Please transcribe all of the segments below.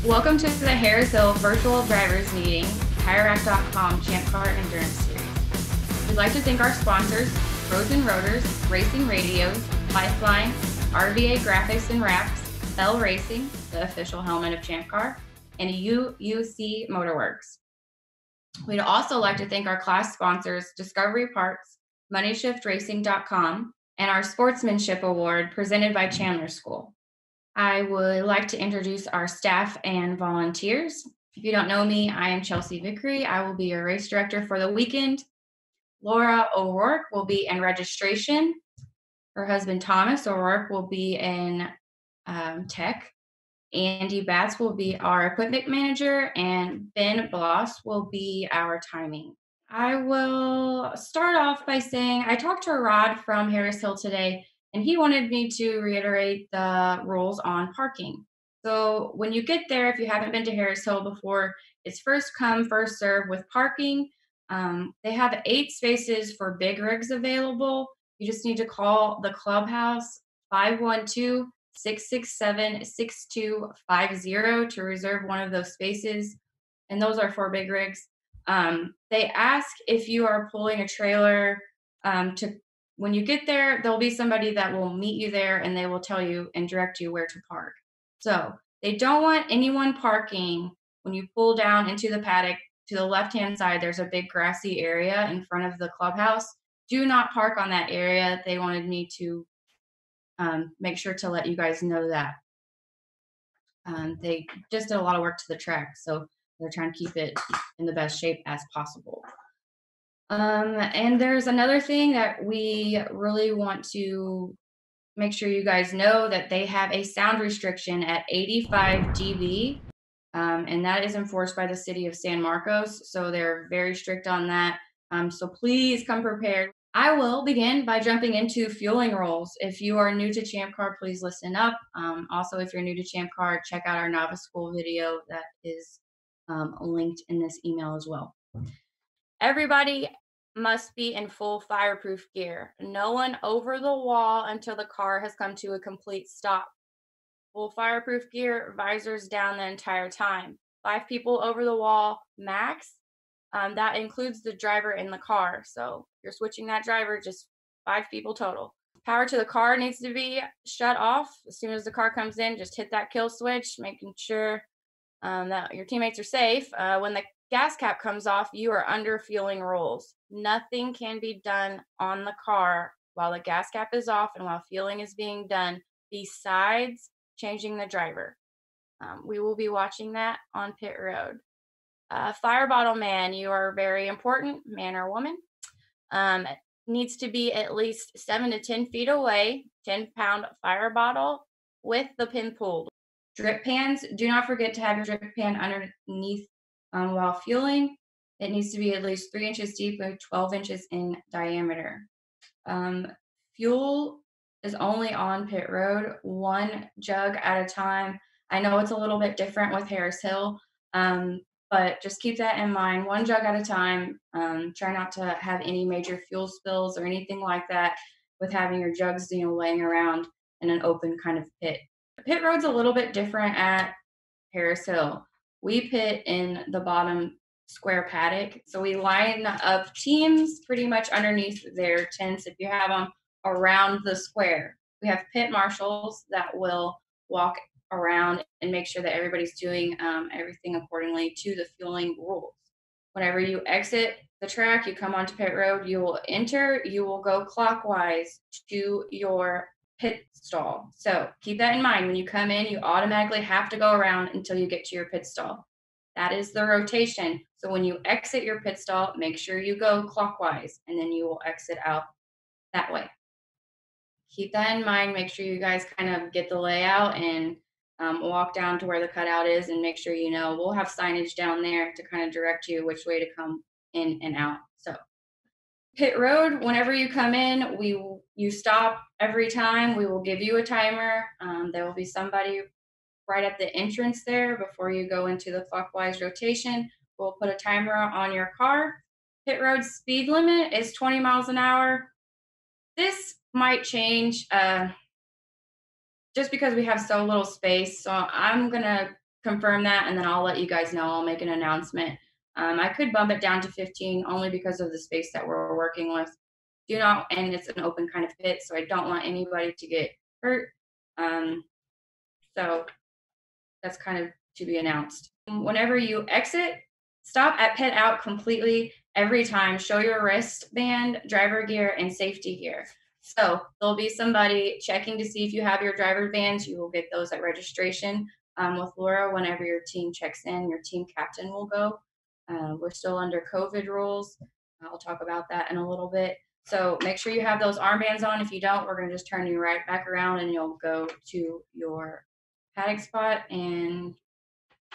Welcome to the Harris Hill Virtual Drivers Meeting, TireRack.com ChampCar Endurance Series. We'd like to thank our sponsors, Frozen Rotors, Racing Radios, Lifeline, RVA Graphics and Wraps, Bell Racing, the official helmet of ChampCar, and UUC Motorworks. We'd also like to thank our class sponsors, Discovery Parts, MoneyShiftRacing.com, and our Sportsmanship Award presented by Chandler School. I would like to introduce our staff and volunteers. If you don't know me, I am Chelsea Vickery. I will be your race director for the weekend. Laura O'Rourke will be in registration. Her husband, Thomas O'Rourke, will be in tech. Andy Batts will be our equipment manager, and Ben Bloss will be our timing. I will start off by saying I talked to Rod from Harris Hill today, and he wanted me to reiterate the rules on parking. So when you get there, if you haven't been to Harris Hill before, it's first come, first serve with parking. They have 8 spaces for big rigs available. You just need to call the clubhouse 512-667-6250 to reserve one of those spaces. And those are for big rigs. They ask if you are pulling a trailer when you get there, there'll be somebody that will meet you there and they will tell you and direct you where to park. So they don't want anyone parking when you pull down into the paddock. To the left-hand side, there's a big grassy area in front of the clubhouse. Do not park on that area. They wanted me to make sure to let you guys know that. They just did a lot of work to the track, so they're trying to keep it in the best shape as possible. And there's another thing that we really want to make sure you guys know, that they have a sound restriction at 85 dB, and that is enforced by the city of San Marcos, so they're very strict on that. So please come prepared. I will begin by jumping into fueling rules. If you are new to ChampCar, please listen up. Also, if you're new to ChampCar, check out our novice school video that is linked in this email as well. Everybody must be in full fireproof gear. No one over the wall until the car has come to a complete stop. Full fireproof gear, visors down the entire time. 5 people over the wall max. That includes the driver in the car. So if you're switching that driver, just 5 people total. Power to the car needs to be shut off. As soon as the car comes in, just hit that kill switch, making sure that your teammates are safe. When the gas cap comes off, you are under fueling rules. Nothing can be done on the car while the gas cap is off and while fueling is being done besides changing the driver. We will be watching that on pit road. Fire bottle man, you are very important, man or woman. Needs to be at least 7 to 10 feet away, 10-pound fire bottle with the pin pulled. Drip pans, do not forget to have your drip pan underneath while fueling. It needs to be at least 3 inches deep and 12 inches in diameter. Fuel is only on pit road, 1 jug at a time. I know it's a little bit different with Harris Hill, but just keep that in mind, 1 jug at a time. Try not to have any major fuel spills or anything like that with having your jugs, laying around in an open kind of pit. Pit road's a little bit different at Harris Hill. We pit in the bottom square paddock, so we line up teams pretty much underneath their tents if you have them around the square. We have pit marshals that will walk around and make sure that everybody's doing everything accordingly to the fueling rules. Whenever you exit the track, you come onto pit road, you will enter, you will go clockwise to your pit stall. So keep that in mind. When you come in, you automatically have to go around until you get to your pit stall. That is the rotation. So when you exit your pit stall, make sure you go clockwise, and then you will exit out that way. Keep that in mind. Make sure you guys kind of get the layout and walk down to where the cutout is, and make sure we'll have signage down there to kind of direct you which way to come in and out. So pit road, whenever you come in, you stop every time. We will give you a timer. There will be somebody right at the entrance there before you go into the clockwise rotation. We'll put a timer on your car. Pit road speed limit is 20 miles an hour. This might change just because we have so little space. So I'm going to confirm that, and then I'll let you guys know. I'll make an announcement. I could bump it down to 15 only because of the space that we're working with. Do not, and it's an open kind of pit, so I don't want anybody to get hurt. So that's kind of to be announced. Whenever you exit, stop at pit out completely every time. Show your wristband, driver gear, and safety gear. So there'll be somebody checking to see if you have your driver bands. You will get those at registration. With Laura, whenever your team checks in, your team captain will go. We're still under COVID rules. I'll talk about that in a little bit. So make sure you have those armbands on. If you don't, we're going to just turn you right back around and you'll go to your paddock spot and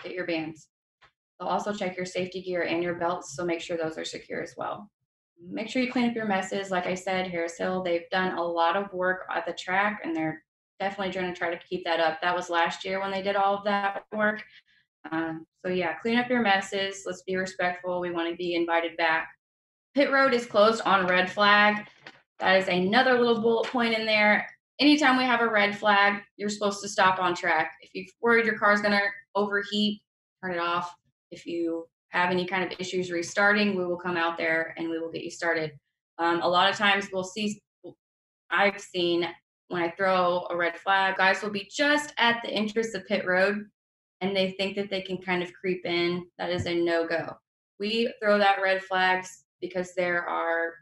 get your bands. They'll also check your safety gear and your belts, so make sure those are secure as well. Make sure you clean up your messes. Like I said, Harris Hill, they've done a lot of work at the track, and they're definitely going to try to keep that up. That was last year when they did all of that work. So yeah, clean up your messes. Let's be respectful. We want to be invited back. Pit road is closed on red flag. That is another little bullet point in there. Anytime we have a red flag, you're supposed to stop on track. If you're worried your car's going to overheat, turn it off. If you have any kind of issues restarting, we will come out there and we will get you started. A lot of times I've seen when I throw a red flag, guys will be just at the entrance of pit road and they think that they can kind of creep in. That is a no-go. We throw that red flags because there are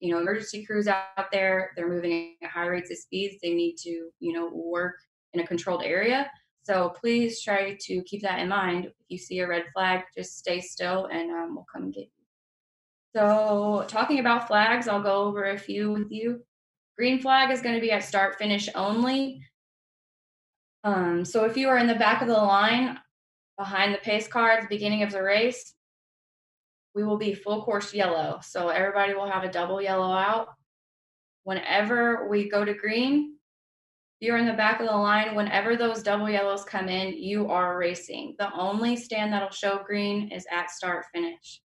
emergency crews out there. They're moving at high rates of speeds. They need to, work in a controlled area. So please try to keep that in mind. If you see a red flag, just stay still and we'll come get you. So talking about flags, I'll go over a few with you. Green flag is going to be at start finish only. So if you are in the back of the line behind the pace car at the beginning of the race, we will be full course yellow. So everybody will have a double yellow out. Whenever we go to green, if you're in the back of the line, whenever those double yellows come in, you are racing. The only stand that'll show green is at start finish.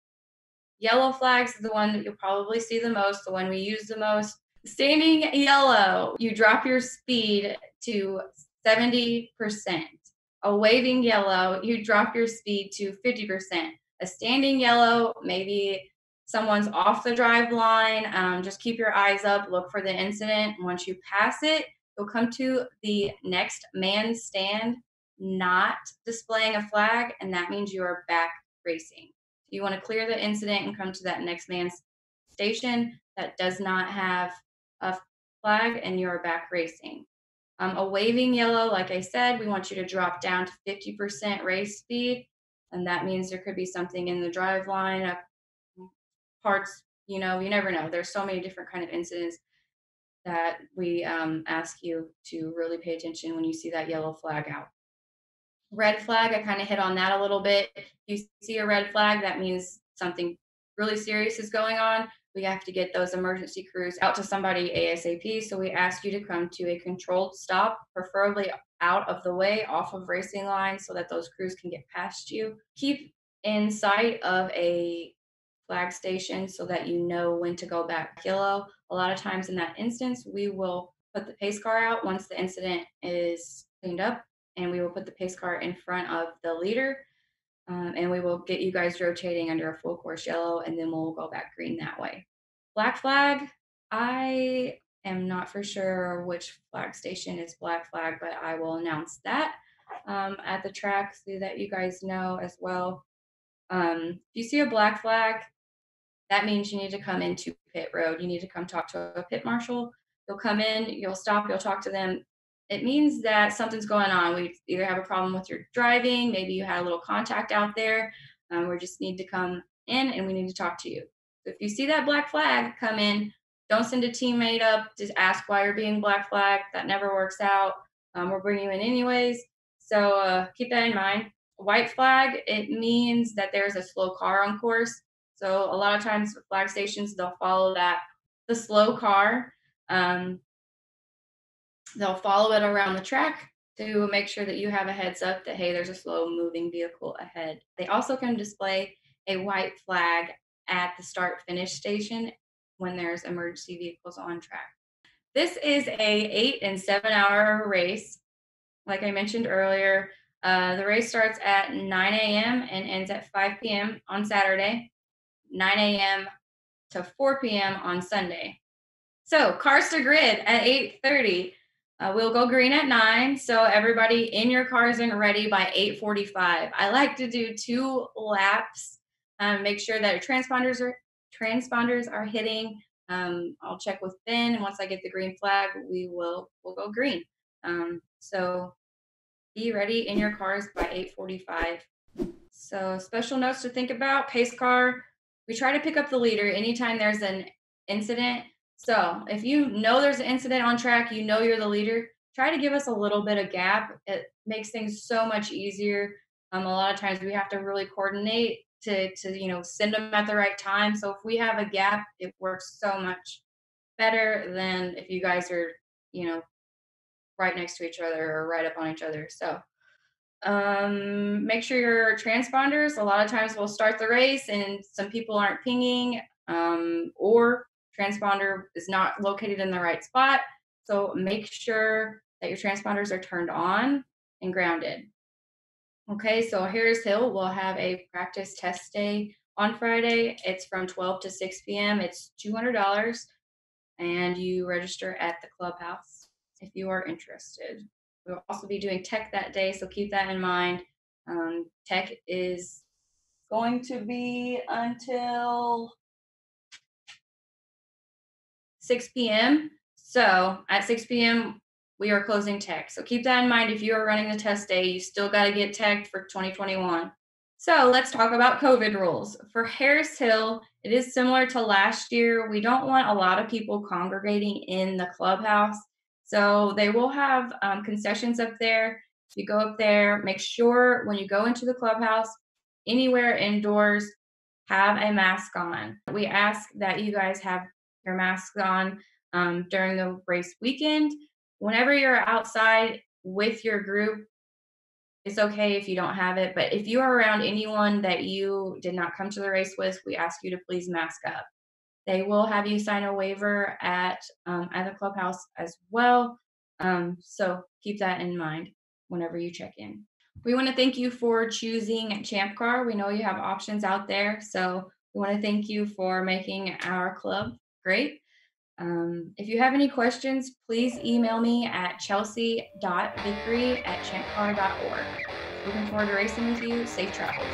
Yellow flags is the one that you'll probably see the most, the one we use the most. Standing yellow, you drop your speed to 70%. A waving yellow, you drop your speed to 50%. A standing yellow, maybe someone's off the drive line. Just keep your eyes up, look for the incident. Once you pass it, you'll come to the next man stand, not displaying a flag, and that means you are back racing. You want to clear the incident and come to that next man's station that does not have a flag, and you're back racing. A waving yellow, like I said, we want you to drop down to 50% race speed, and that means there could be something in the drive line, parts, you never know. There's so many different kind of incidents that we ask you to really pay attention when you see that yellow flag out. Red flag, I kind of hit on that a little bit. If you see a red flag, that means something really serious is going on. We have to get those emergency crews out to somebody ASAP. So we ask you to come to a controlled stop, preferably out of the way, off of racing lines, so that those crews can get past you. Keep in sight of a flag station so that you know when to go back yellow. A lot of times in that instance, we will put the pace car out once the incident is cleaned up, and we will put the pace car in front of the leader, and we will get you guys rotating under a full course yellow, and then we'll go back green that way. Black flag, I am not for sure which flag station is black flag, but I will announce that at the track so that you guys know as well. If you see a black flag, that means you need to come into pit road. You need to come talk to a pit marshal. You'll come in, you'll stop, you'll talk to them. It means that something's going on. We either have a problem with your driving, maybe you had a little contact out there. We just need to come in and we need to talk to you. So if you see that black flag come in, don't send a teammate up to ask why you're being black flagged. That never works out. We'll bring you in anyways. So keep that in mind. White flag, it means that there's a slow car on course. So a lot of times flag stations, they'll follow the slow car. They'll follow it around the track to make sure that you have a heads up that, hey, there's a slow moving vehicle ahead. They also can display a white flag at the start finish station when there's emergency vehicles on track. This is a 8 and 7 hour race. Like I mentioned earlier, The race starts at 9 a.m. and ends at 5 p.m. on Saturday, 9 a.m. to 4 p.m. on Sunday. So cars to grid at 8:30. We'll go green at 9, so everybody in your cars and ready by 8:45. I like to do 2 laps. Make sure that your transponders are hitting. I'll check with Ben, and once I get the green flag, we'll go green. So be ready in your cars by 8:45. So special notes to think about: pace car. We try to pick up the leader anytime there's an incident. So if you know there's an incident on track, you know you're the leader, try to give us a little bit of gap. It makes things so much easier. A lot of times we have to really coordinate to send them at the right time. So if we have a gap, it works so much better than if you guys are, you know, right next to each other or right up on each other. So make sure your transponders, a lot of times we'll start the race and some people aren't pinging, or transponder is not located in the right spot. So make sure that your transponders are turned on and grounded. Okay, so Harris Hill will have a practice test day on Friday. It's from 12 to 6 p.m. It's $200, and you register at the clubhouse if you are interested. We'll also be doing tech that day, so keep that in mind. Tech is going to be until 6 p.m. So at 6 p.m., we are closing tech. So keep that in mind. If you are running the test day, you still got to get tech for 2021. So let's talk about COVID rules. For Harris Hill, it is similar to last year. We don't want a lot of people congregating in the clubhouse. So they will have concessions up there. If you go up there, make sure when you go into the clubhouse, anywhere indoors, have a mask on. We ask that you guys have your masks on during the race weekend. Whenever you're outside with your group, it's okay if you don't have it, but if you are around anyone that you did not come to the race with, we ask you to please mask up. They will have you sign a waiver at the clubhouse as well. So keep that in mind whenever you check in. We want to thank you for choosing Champ Car. We know you have options out there, so we want to thank you for making our club great. If you have any questions, please email me at chelsea.vickery@champcar.org. Looking forward to racing with you. Safe travels.